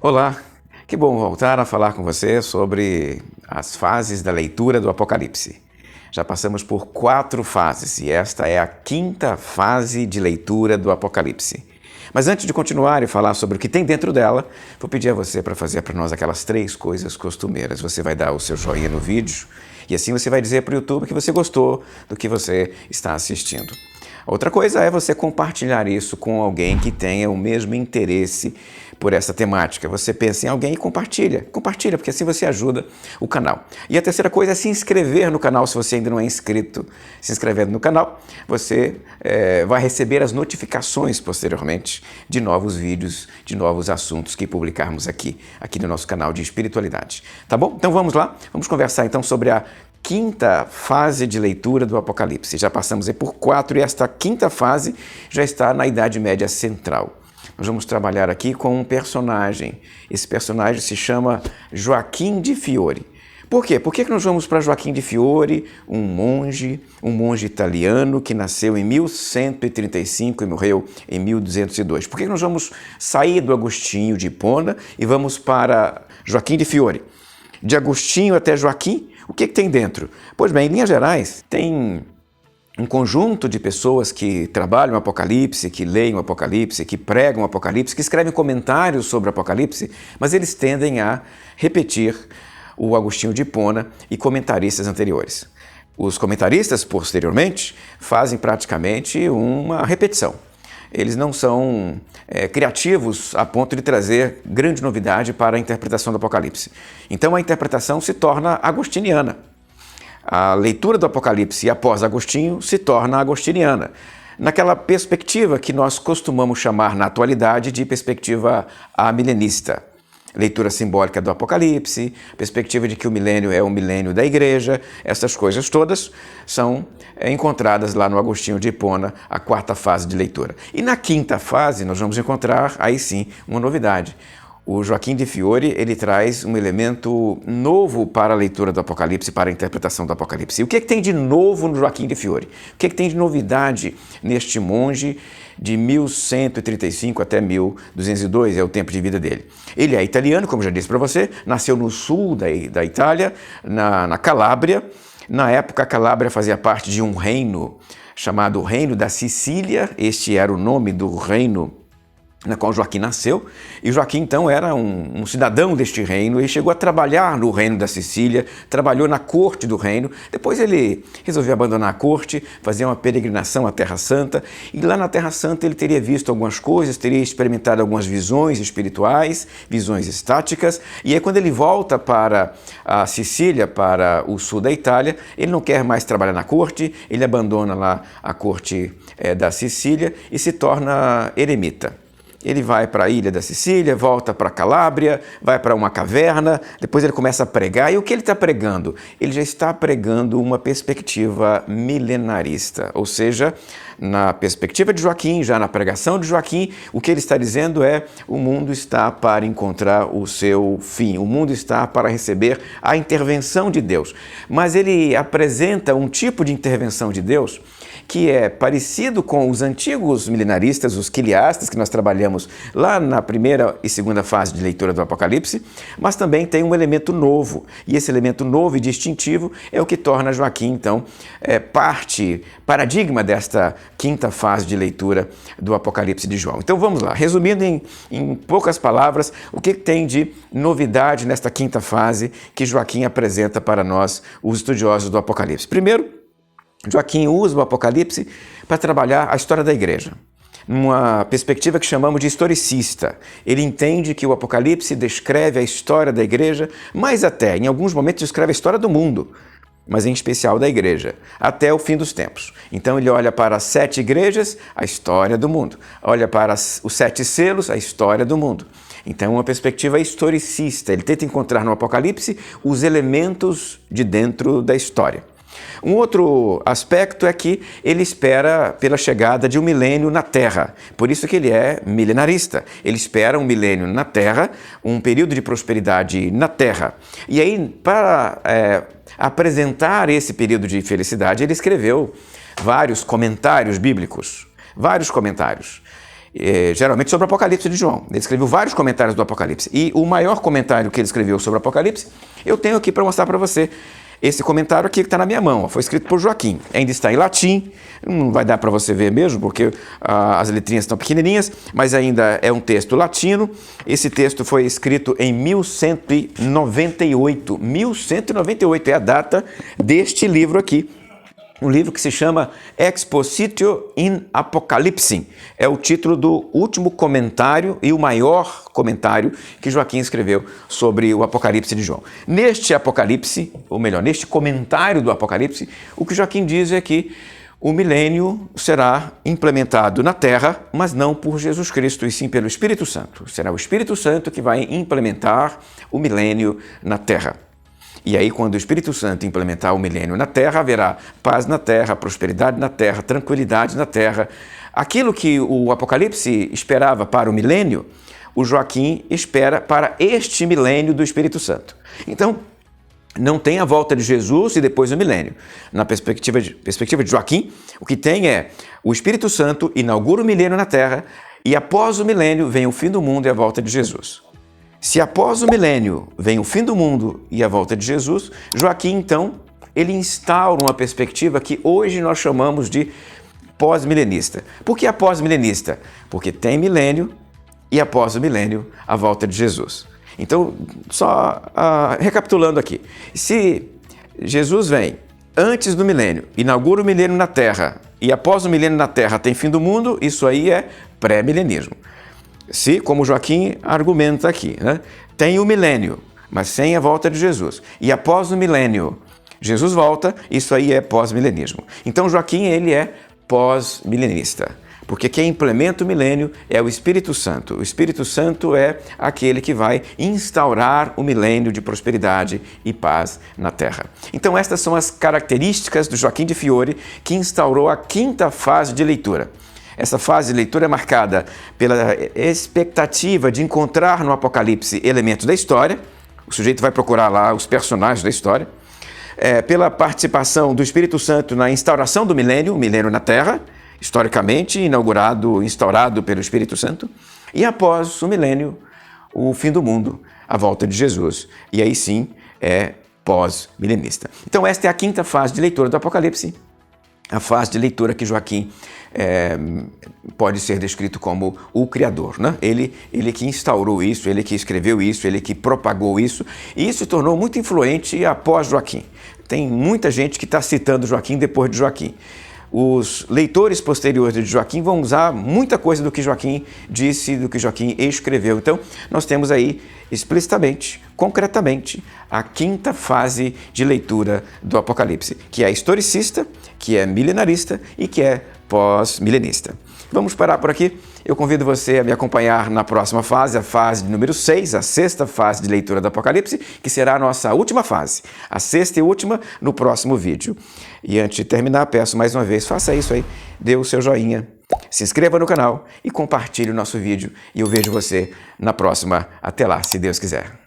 Olá, que bom voltar a falar com você sobre as fases da leitura do Apocalipse. Já passamos por 4 fases e esta é a 5ª fase de leitura do Apocalipse. Mas antes de continuar e falar sobre o que tem dentro dela, vou pedir a você para fazer para nós aquelas 3 coisas costumeiras. Você vai dar o seu joinha no vídeo e assim você vai dizer para o YouTube que você gostou do que você está assistindo. Outra coisa é você compartilhar isso com alguém que tenha o mesmo interesse por essa temática. Você pensa em alguém e compartilha, porque assim você ajuda o canal. E a terceira coisa é se inscrever no canal, se você ainda não é inscrito. Se inscrevendo no canal, você vai receber as notificações posteriormente de novos vídeos, de novos assuntos que publicarmos aqui no nosso canal de espiritualidade. Tá bom? Então vamos lá, vamos conversar então sobre a 5ª fase de leitura do Apocalipse. Já passamos aí por 4 e esta 5ª fase já está na Idade Média Central. Nós vamos trabalhar aqui com um personagem. Esse personagem se chama Joaquim de Fiore. Por quê? Por que nós vamos para Joaquim de Fiore, um monge italiano que nasceu em 1135 e morreu em 1202? Por que nós vamos sair do Agostinho de Hipona e vamos para Joaquim de Fiore? De Agostinho até Joaquim, o que tem dentro? Pois bem, em linhas gerais, tem um conjunto de pessoas que trabalham o Apocalipse, que leem o Apocalipse, que pregam o Apocalipse, que escrevem comentários sobre o Apocalipse, mas eles tendem a repetir o Agostinho de Hipona e comentaristas anteriores. Os comentaristas, posteriormente, fazem praticamente uma repetição. Eles não são criativos a ponto de trazer grande novidade para a interpretação do Apocalipse. Então a interpretação se torna agostiniana. A leitura do Apocalipse após Agostinho se torna agostiniana, naquela perspectiva que nós costumamos chamar na atualidade de perspectiva amilenista. Leitura simbólica do Apocalipse, perspectiva de que o milênio é o milênio da igreja, essas coisas todas são encontradas lá no Agostinho de Hipona, a 4ª fase de leitura. E na 5ª fase nós vamos encontrar, aí sim, uma novidade. O Joaquim de Fiore, ele traz um elemento novo para a leitura do Apocalipse, para a interpretação do Apocalipse. E o que tem de novo no Joaquim de Fiore? O que tem de novidade neste monge de 1135 até 1202, é o tempo de vida dele? Ele é italiano, como já disse para você, nasceu no sul da Itália, na Calábria. Na época, a Calábria fazia parte de um reino chamado Reino da Sicília. Este era o nome do reino na qual Joaquim nasceu, e Joaquim então era um cidadão deste reino e chegou a trabalhar no reino da Sicília, trabalhou na corte do reino, depois ele resolveu abandonar a corte, fazer uma peregrinação à Terra Santa, e lá na Terra Santa ele teria visto algumas coisas, teria experimentado algumas visões espirituais, visões estáticas, e aí quando ele volta para a Sicília, para o sul da Itália, ele não quer mais trabalhar na corte, ele abandona lá a corte da Sicília e se torna eremita. Ele vai para a ilha da Sicília, volta para a Calábria, vai para uma caverna, depois ele começa a pregar. E o que ele está pregando? Ele já está pregando uma perspectiva milenarista, ou seja, na perspectiva de Joaquim, já na pregação de Joaquim, o que ele está dizendo é: o mundo está para encontrar o seu fim, o mundo está para receber a intervenção de Deus. Mas ele apresenta um tipo de intervenção de Deus que é parecido com os antigos milenaristas, os quiliastas, que nós trabalhamos lá na 1ª e 2ª fase de leitura do Apocalipse, mas também tem um elemento novo, e esse elemento novo e distintivo é o que torna Joaquim, então, paradigma desta 5ª fase de leitura do Apocalipse de João. Então vamos lá, resumindo em poucas palavras, o que tem de novidade nesta 5ª fase que Joaquim apresenta para nós, os estudiosos do Apocalipse. Primeiro, Joaquim usa o Apocalipse para trabalhar a história da igreja, numa perspectiva que chamamos de historicista. Ele entende que o Apocalipse descreve a história da igreja, mas até, em alguns momentos, descreve a história do mundo, mas em especial da igreja, até o fim dos tempos. Então ele olha para as 7 igrejas, a história do mundo. Olha para os 7 selos, a história do mundo. Então é uma perspectiva historicista. Ele tenta encontrar no Apocalipse os elementos de dentro da história. Um outro aspecto é que ele espera pela chegada de um milênio na Terra. Por isso que ele é milenarista. Ele espera um milênio na Terra, um período de prosperidade na Terra. E aí, para apresentar esse período de felicidade, ele escreveu vários comentários bíblicos. Vários comentários. geralmente sobre o Apocalipse de João. Ele escreveu vários comentários do Apocalipse. E o maior comentário que ele escreveu sobre o Apocalipse, eu tenho aqui para mostrar para você. Esse comentário aqui que está na minha mão, foi escrito por Joaquim. Ainda está em latim, não vai dar para você ver mesmo, porque as letrinhas estão pequenininhas, mas ainda é um texto latino. Esse texto foi escrito em 1198. 1198 é a data deste livro aqui. Um livro que se chama Expositio in Apocalypse. É o título do último comentário e o maior comentário que Joaquim escreveu sobre o Apocalipse de João. Neste Apocalipse, ou melhor, neste comentário do Apocalipse, o que Joaquim diz é que o milênio será implementado na Terra, mas não por Jesus Cristo, e sim pelo Espírito Santo. Será o Espírito Santo que vai implementar o milênio na Terra. E aí, quando o Espírito Santo implementar o milênio na Terra, haverá paz na Terra, prosperidade na Terra, tranquilidade na Terra. Aquilo que o Apocalipse esperava para o milênio, o Joaquim espera para este milênio do Espírito Santo. Então, não tem a volta de Jesus e depois o milênio. Na perspectiva de Joaquim, o que tem é o Espírito Santo inaugura o milênio na Terra e após o milênio vem o fim do mundo e a volta de Jesus. Se após o milênio vem o fim do mundo e a volta de Jesus, Joaquim, então, ele instaura uma perspectiva que hoje nós chamamos de pós-milenista. Por que a pós-milenista? Porque tem milênio e após o milênio, a volta de Jesus. Então, só recapitulando aqui. Se Jesus vem antes do milênio, inaugura o milênio na Terra e após o milênio na Terra tem fim do mundo, isso aí é pré-milenismo. Se, como Joaquim argumenta aqui, né, tem o milênio, mas sem a volta de Jesus. E após o milênio, Jesus volta, isso aí é pós-milenismo. Então Joaquim, ele é pós-milenista, porque quem implementa o milênio é o Espírito Santo. O Espírito Santo é aquele que vai instaurar o milênio de prosperidade e paz na Terra. Então estas são as características do Joaquim de Fiore, que instaurou a quinta fase de leitura. Essa fase de leitura é marcada pela expectativa de encontrar no Apocalipse elementos da história. O sujeito vai procurar lá os personagens da história. Pela participação do Espírito Santo na instauração do milênio, o milênio na Terra, historicamente instaurado pelo Espírito Santo. E após o milênio, o fim do mundo, a volta de Jesus. E aí sim é pós-milenista. Então esta é a quinta fase de leitura do Apocalipse. A fase de leitura que Joaquim pode ser descrito como o Criador, né? Ele que instaurou isso, ele que escreveu isso, ele que propagou isso, e isso se tornou muito influente após Joaquim. Tem muita gente que está citando Joaquim depois de Joaquim. Os leitores posteriores de Joaquim vão usar muita coisa do que Joaquim disse, do que Joaquim escreveu. Então, nós temos aí explicitamente, concretamente, a quinta fase de leitura do Apocalipse, que é historicista, que é milenarista e que é pós-milenista. Vamos parar por aqui. Eu convido você a me acompanhar na próxima fase, a fase número 6, a sexta fase de leitura do Apocalipse, que será a nossa última fase, a sexta e última no próximo vídeo. E antes de terminar, peço mais uma vez, faça isso aí, dê o seu joinha, se inscreva no canal e compartilhe o nosso vídeo. E eu vejo você na próxima. Até lá, se Deus quiser.